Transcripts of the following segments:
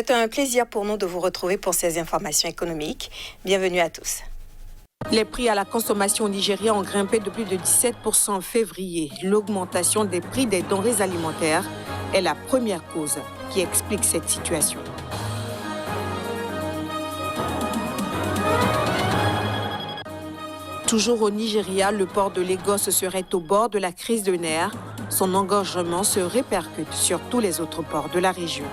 C'est un plaisir pour nous de vous retrouver pour ces informations économiques. Bienvenue à tous. Les prix à la consommation au Nigeria ont grimpé de plus de 17% en février. L'augmentation des prix des denrées alimentaires est la première cause qui explique cette situation. Toujours au Nigeria, le port de Lagos serait au bord de la crise de nerfs. Son engorgement se répercute sur tous les autres ports de la région.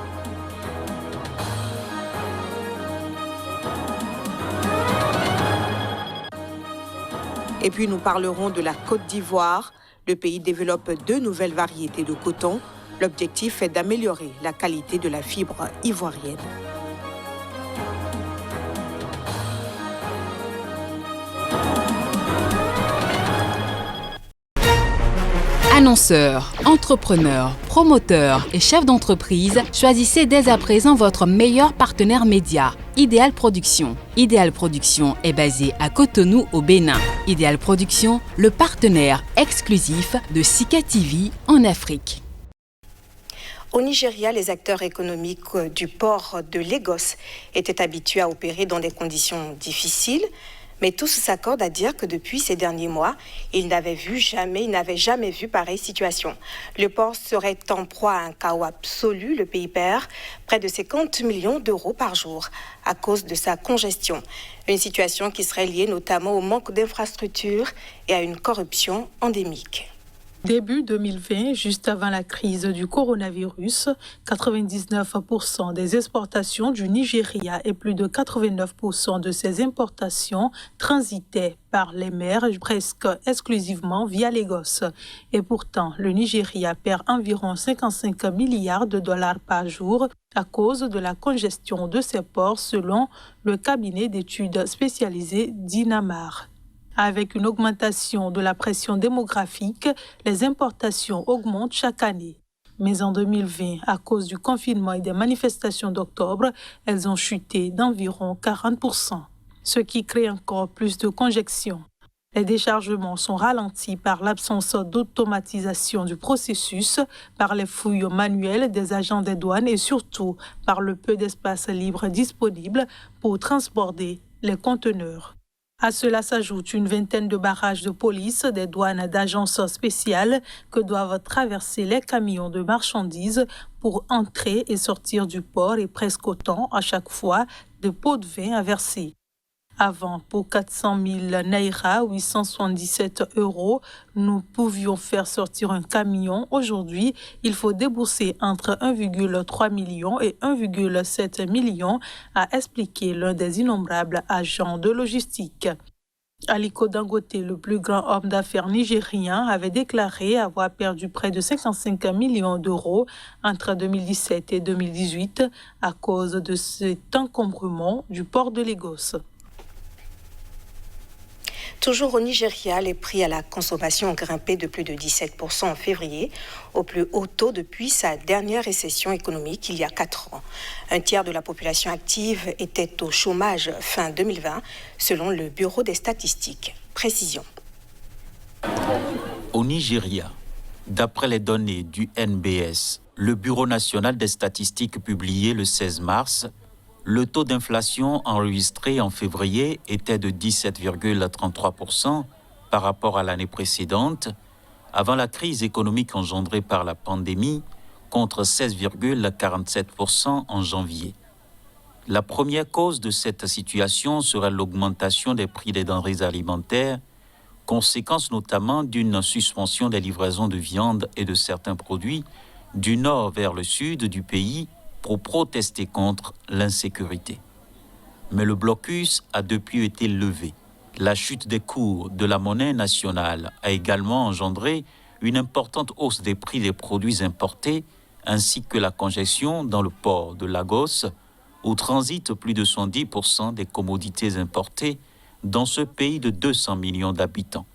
Et puis nous parlerons de la Côte d'Ivoire. Le pays développe 2 nouvelles variétés de coton. L'objectif est d'améliorer la qualité de la fibre ivoirienne. Annonceurs, entrepreneurs, promoteurs et chefs d'entreprise, choisissez dès à présent votre meilleur partenaire média, Idéal Production. Idéal Production est basé à Cotonou au Bénin. Idéal Production, le partenaire exclusif de Sika TV en Afrique. Au Nigeria, les acteurs économiques du port de Lagos étaient habitués à opérer dans des conditions difficiles. Mais tous s'accordent à dire que depuis ces derniers mois, ils n'avaient jamais vu pareille situation. Le port serait en proie à un chaos absolu. Le pays perd près de 50 millions d'euros par jour à cause de sa congestion. Une situation qui serait liée notamment au manque d'infrastructures et à une corruption endémique. Début 2020, juste avant la crise du coronavirus, 99% des exportations du Nigeria et plus de 89% de ses importations transitaient par les mers presque exclusivement via Lagos. Et pourtant, le Nigeria perd environ 55 milliards de dollars par jour à cause de la congestion de ses ports selon le cabinet d'études spécialisé d'Inamar. Avec une augmentation de la pression démographique, les importations augmentent chaque année. Mais en 2020, à cause du confinement et des manifestations d'octobre, elles ont chuté d'environ 40%, ce qui crée encore plus de congestion. Les déchargements sont ralentis par l'absence d'automatisation du processus, par les fouilles manuelles des agents des douanes et surtout par le peu d'espace libre disponible pour transporter les conteneurs. À cela s'ajoute une vingtaine de barrages de police, des douanes d'agences spéciales que doivent traverser les camions de marchandises pour entrer et sortir du port et presque autant à chaque fois de pots de vin à verser. Avant, pour 400 000 naira, 877 €, nous pouvions faire sortir un camion. Aujourd'hui, il faut débourser entre 1,3 million et 1,7 million, a expliqué l'un des innombrables agents de logistique. Aliko Dangote, le plus grand homme d'affaires nigérien, avait déclaré avoir perdu près de 55 millions d'euros entre 2017 et 2018 à cause de cet encombrement du port de Lagos. Toujours au Nigeria, les prix à la consommation ont grimpé de plus de 17% en février, au plus haut taux depuis sa dernière récession économique il y a 4 ans. Un tiers de la population active était au chômage fin 2020, selon le Bureau des statistiques. Précision. Au Nigeria, d'après les données du NBS, le Bureau national des statistiques publiées le 16 mars, le taux d'inflation enregistré en février était de 17,33% par rapport à l'année précédente, avant la crise économique engendrée par la pandémie, contre 16,47% en janvier. La première cause de cette situation serait l'augmentation des prix des denrées alimentaires, conséquence notamment d'une suspension des livraisons de viande et de certains produits du nord vers le sud du pays, pour protester contre l'insécurité. Mais le blocus a depuis été levé. La chute des cours de la monnaie nationale a également engendré une importante hausse des prix des produits importés, ainsi que la congestion dans le port de Lagos, où transitent plus de 110% des commodités importées dans ce pays de 200 millions d'habitants.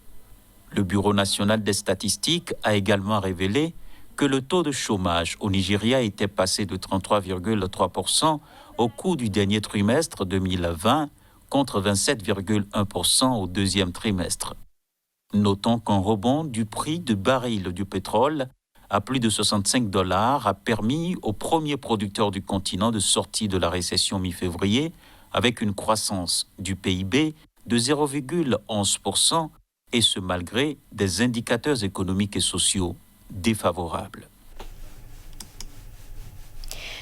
Le Bureau national des statistiques a également révélé que le taux de chômage au Nigeria était passé de 33,3% au cours du dernier trimestre 2020 contre 27,1% au deuxième trimestre. Notons qu'un rebond du prix du baril du pétrole à plus de $65 a permis aux premiers producteurs du continent de sortir de la récession mi-février avec une croissance du PIB de 0,11%, et ce malgré des indicateurs économiques et sociaux défavorables.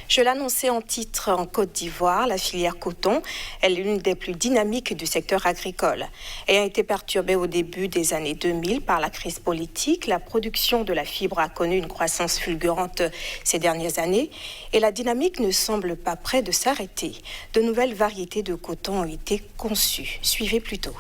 Je l'annonçais en titre en Côte d'Ivoire, la filière coton est l'une des plus dynamiques du secteur agricole. Ayant été perturbée au début des années 2000 par la crise politique, la production de la fibre a connu une croissance fulgurante ces dernières années et la dynamique ne semble pas près de s'arrêter. De nouvelles variétés de coton ont été conçues. Suivez plutôt.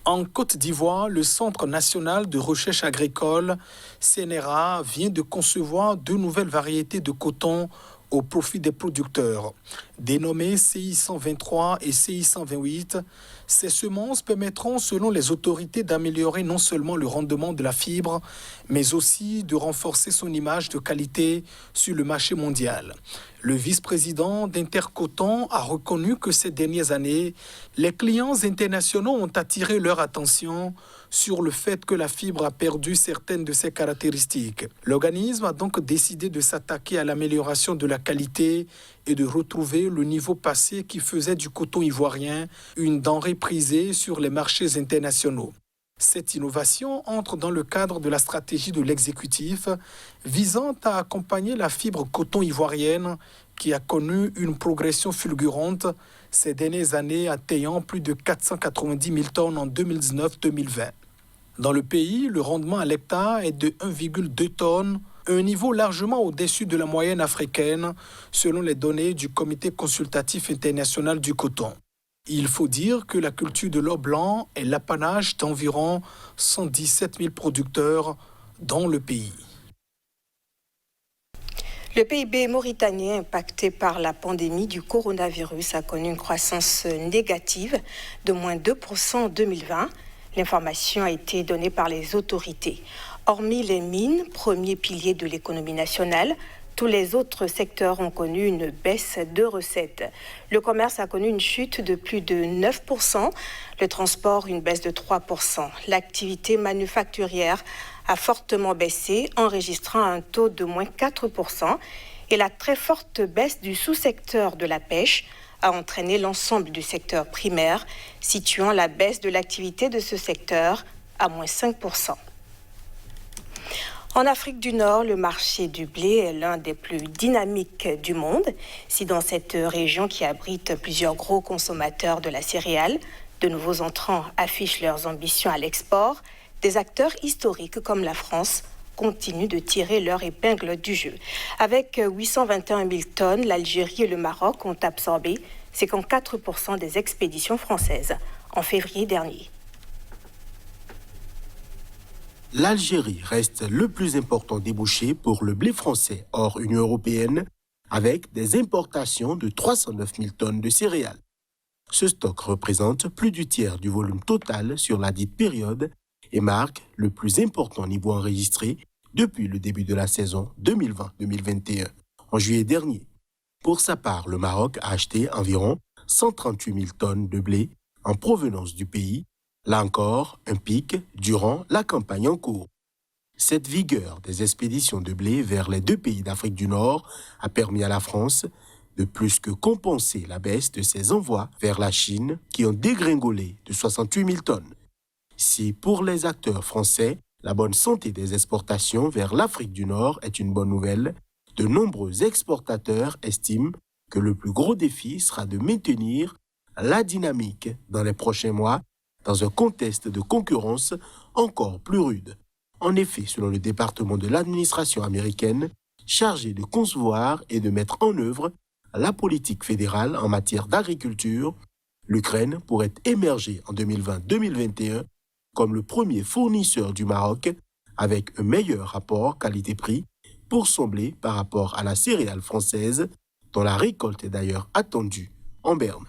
En Côte d'Ivoire, le Centre national de recherche agricole, CNRA, vient de concevoir 2 nouvelles variétés de coton au profit des producteurs. Dénommées CI 123 et CI 128, ces semences permettront, selon les autorités, d'améliorer non seulement le rendement de la fibre, mais aussi de renforcer son image de qualité sur le marché mondial. Le vice-président d'Intercoton a reconnu que ces dernières années, les clients internationaux ont attiré leur attention sur le fait que la fibre a perdu certaines de ses caractéristiques. L'organisme a donc décidé de s'attaquer à l'amélioration de la qualité et de retrouver le niveau passé qui faisait du coton ivoirien une denrée prisée sur les marchés internationaux. Cette innovation entre dans le cadre de la stratégie de l'exécutif visant à accompagner la fibre coton ivoirienne qui a connu une progression fulgurante ces dernières années, atteignant plus de 490 000 tonnes en 2019-2020. Dans le pays, le rendement à l'hectare est de 1,2 tonnes, un niveau largement au-dessus de la moyenne africaine, selon les données du Comité consultatif international du coton. Il faut dire que la culture de l'or blanc est l'apanage d'environ 117 000 producteurs dans le pays. Le PIB mauritanien impacté par la pandémie du coronavirus a connu une croissance négative de moins 2% en 2020. L'information a été donnée par les autorités. Hormis les mines, premier pilier de l'économie nationale, tous les autres secteurs ont connu une baisse de recettes. Le commerce a connu une chute de plus de 9%, le transport une baisse de 3%. L'activité manufacturière a fortement baissé, enregistrant un taux de moins 4%. Et la très forte baisse du sous-secteur de la pêche a entraîné l'ensemble du secteur primaire, situant la baisse de l'activité de ce secteur à moins 5%. En Afrique du Nord, le marché du blé est l'un des plus dynamiques du monde. Si dans cette région qui abrite plusieurs gros consommateurs de la céréale, de nouveaux entrants affichent leurs ambitions à l'export, des acteurs historiques comme la France continuent de tirer leur épingle du jeu. Avec 821 000 tonnes, l'Algérie et le Maroc ont absorbé 54% des expéditions françaises en février dernier. L'Algérie reste le plus important débouché pour le blé français hors Union européenne, avec des importations de 309 000 tonnes de céréales. Ce stock représente plus du tiers du volume total sur la dite période et marque le plus important niveau enregistré depuis le début de la saison 2020-2021, en juillet dernier. Pour sa part, le Maroc a acheté environ 138 000 tonnes de blé en provenance du pays. Là encore, un pic durant la campagne en cours. Cette vigueur des expéditions de blé vers les 2 pays d'Afrique du Nord a permis à la France de plus que compenser la baisse de ses envois vers la Chine qui ont dégringolé de 68 000 tonnes. Si pour les acteurs français, la bonne santé des exportations vers l'Afrique du Nord est une bonne nouvelle, de nombreux exportateurs estiment que le plus gros défi sera de maintenir la dynamique dans les prochains mois dans un contexte de concurrence encore plus rude. En effet, selon le département de l'administration américaine, chargé de concevoir et de mettre en œuvre la politique fédérale en matière d'agriculture, l'Ukraine pourrait émerger en 2020-2021 comme le premier fournisseur du Maroc avec un meilleur rapport qualité-prix pour son blé par rapport à la céréale française, dont la récolte est d'ailleurs attendue en berne.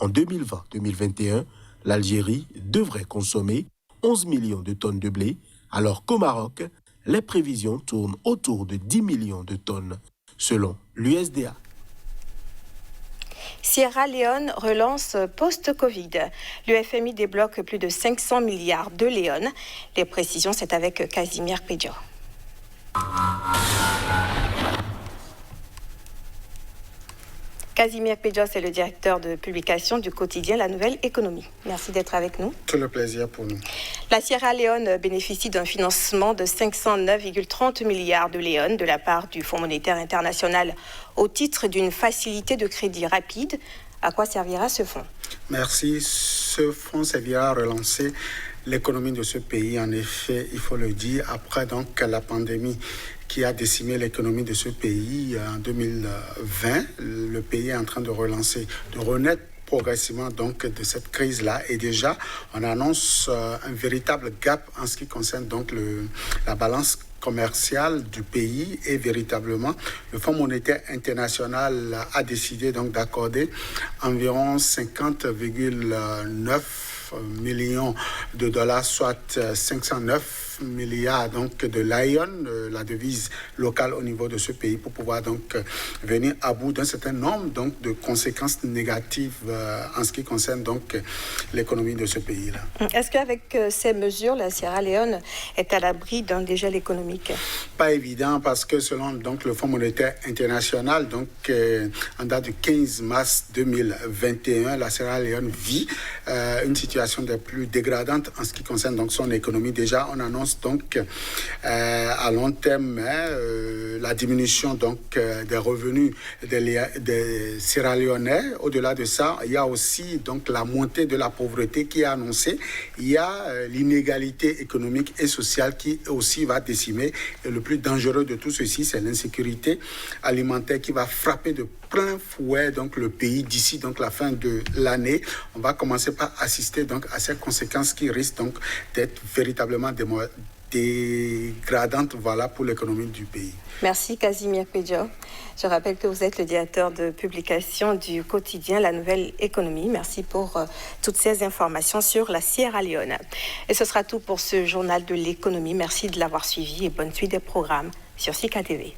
En 2020-2021, l'Algérie devrait consommer 11 millions de tonnes de blé, alors qu'au Maroc, les prévisions tournent autour de 10 millions de tonnes, selon l'USDA. Sierra Leone relance post-Covid. Le FMI débloque plus de 500 milliards de léones. Les précisions, c'est avec Casimir Pedjo. Casimir Pedjo, c'est le directeur de publication du quotidien La Nouvelle Économie. Merci d'être avec nous. Tout le plaisir pour nous. La Sierra Leone bénéficie d'un financement de 509,30 milliards de léones de la part du Fonds monétaire international au titre d'une facilité de crédit rapide. À quoi servira ce fonds? Merci. Ce fonds servira à relancer l'économie de ce pays. En effet, il faut le dire, après donc la pandémie qui a décimé l'économie de ce pays en 2020, le pays est en train de relancer, de renaître progressivement donc de cette crise-là. Et déjà, on annonce un véritable gap en ce qui concerne donc la balance commerciale du pays. Et véritablement, le Fonds monétaire international a décidé donc d'accorder environ 50,9 millions de dollars, soit 509 milliards donc de l'AION, la devise locale au niveau de ce pays, pour pouvoir donc venir à bout d'un certain nombre donc de conséquences négatives en ce qui concerne donc l'économie de ce pays-là. Est-ce qu'avec ces mesures, la Sierra Leone est à l'abri d'un dégel économique? Pas évident, parce que selon donc le Fonds monétaire international, donc en date du 15 mars 2021, la Sierra Leone vit une situation des plus dégradantes en ce qui concerne donc son économie. Déjà, on annonce donc à long terme la diminution donc des revenus des Sierra-Léonais. Au-delà de ça, il y a aussi donc la montée de la pauvreté qui est annoncée. Il y a l'inégalité économique et sociale qui aussi va décimer. Et le plus dangereux de tout ceci, c'est l'insécurité alimentaire qui va frapper de plein fouet donc le pays d'ici donc la fin de l'année. On va commencer par assister donc à ces conséquences qui risquent donc d'être véritablement dégradantes, voilà, pour l'économie du pays. Merci Casimir Pedjo. Je rappelle que vous êtes le directeur de publication du quotidien La Nouvelle Économie. Merci pour toutes ces informations sur la Sierra Leone. Et ce sera tout pour ce journal de l'économie. Merci de l'avoir suivi et bonne suite des programmes sur SICA TV.